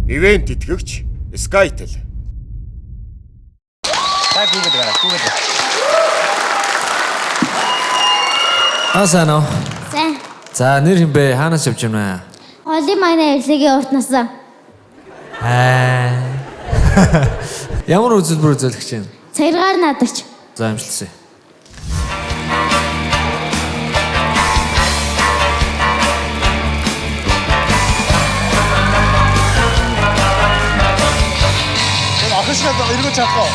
Ивент итгэгч Skytel. Та гүгээд гараа, гүгээд. Асано. За. За нэр юм бэ? Хаанаас явж байна? Оли манай эвлэгийн уртнаас. Ямар үзэлбэр үзүүлэх чинь? Цагиргаар наадагч. За амжилтсаа. Ахшаад эргэж чадах.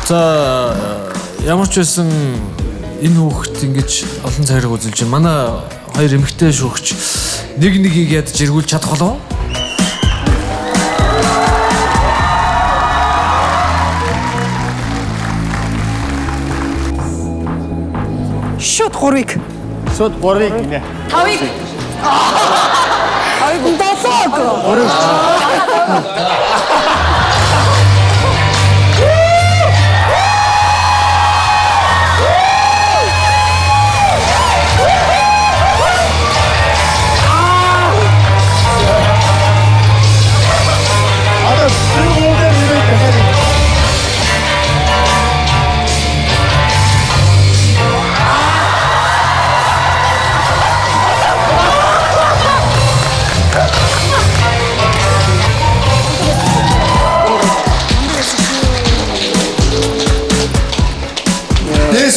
За ямар ч байсан энэ хүүхэд ингэж олон цагираг үзүүлж байна. Манай хоёр эмэгтэй шүүгч нэг нэгийг ядаж эргүүлж чадах болов уу? Шот 3-ыг. Шот 3-ыг гинэ. 5-ыг. 5-ыг дасаг.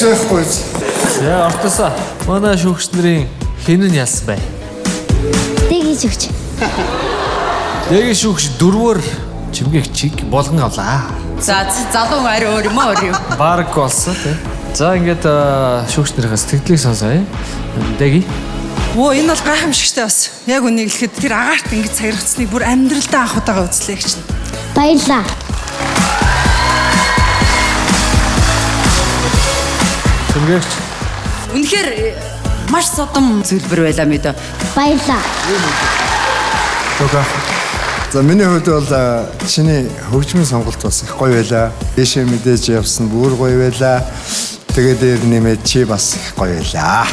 Байхгүй. Яа ортосоо. Манай шүүгч нарын хэн нь ялсан бай? Дэгийн шүгч. Дэгийн шүүгч дөрвөр чимгээх чиг болгон авлаа. За залуу ари өөр юм уу? Бараг болсон тий. За ингээд шүүгч нарынхаас тэтгэлийг сонсоё. Дэги. Оо энэ бол гайхамшигтай бас. Яг үнийг хэлэхэд тэр агаарт ингэж цагиргацсныг бүр амьдралдаа анх удаага үзлээ гэж чинь. Баярлаа. Чимгээгч. Үнэхээр маш содом зөвлбөр байлаа мэдээ. Баярлаа. Төгөө. За миний хувьд бол чиний хөгжмийн сонголт бас их гоё байлаа. Дэшээ мэдээж явсан бүр гоё байлаа. Тэгээд дээр нэмээд чи бас их гоё байлаа.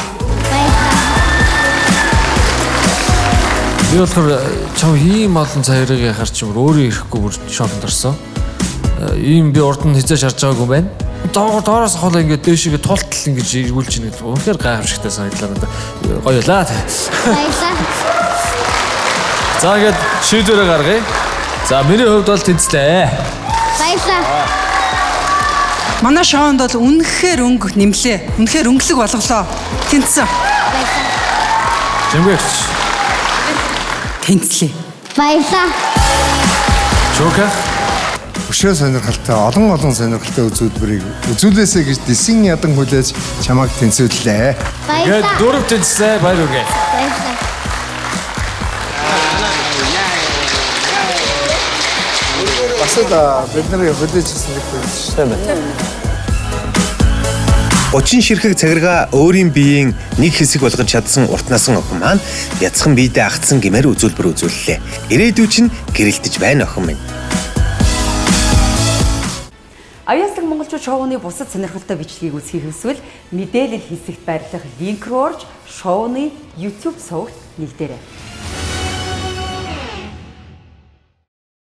Би болохоор чав ийм олон цагирыг харч өөрөө ирэхгүй бүр шокнд орсон. Ийм би урд нь хизээж харж байгаагүй юм байна. Доороос хол ингээд дээшээ тултал ингэж эргүүлж ийн гэдэг. Үнэхээр гайхамшигтай санагдлаа надад. Гоё лаа. Баярлаа. За ингээд шийдвэрээ гаргая. За миний хувьд бол тэнцлээ. Баярлаа. Манай шоунд бол үнэхээр өнгө нэмлээ. Үнэхээр өнгөлөг болголоо. Тэнцсэн. Чимгээгч. Тэнцлээ. Баярлаа. Чока. өшөө сонирхолтой олон сонирхолтой үзүүлбэрийг үзүүлээсэй гэж дэсэн ядан хүлээж чамайг тэнцвэрлээ. Тэгээд Баярлалаа. дөрөв тэнцсэн баяр үгээ. Баярлалаа. Бас л бид нарыг хүлээжсэн гэж байна. Учин ширхэг цагиргаа өөрийн биеийн нэг хэсэг болгож чадсан урт насан охин маань бяцхан биедээ агтсан гэмээр үзүүлбэр үзүүллээ. Ирээдүйд чинь гэрэлтэж байна охин минь. Аяаслаг монголчууд шоуны бусад сонирхолтой бичлэгийг үзхийг хүсвэл мэдээлэл хэсэгт байрлах линк руу орж шоуны YouTube сувагт нэгдээрэй.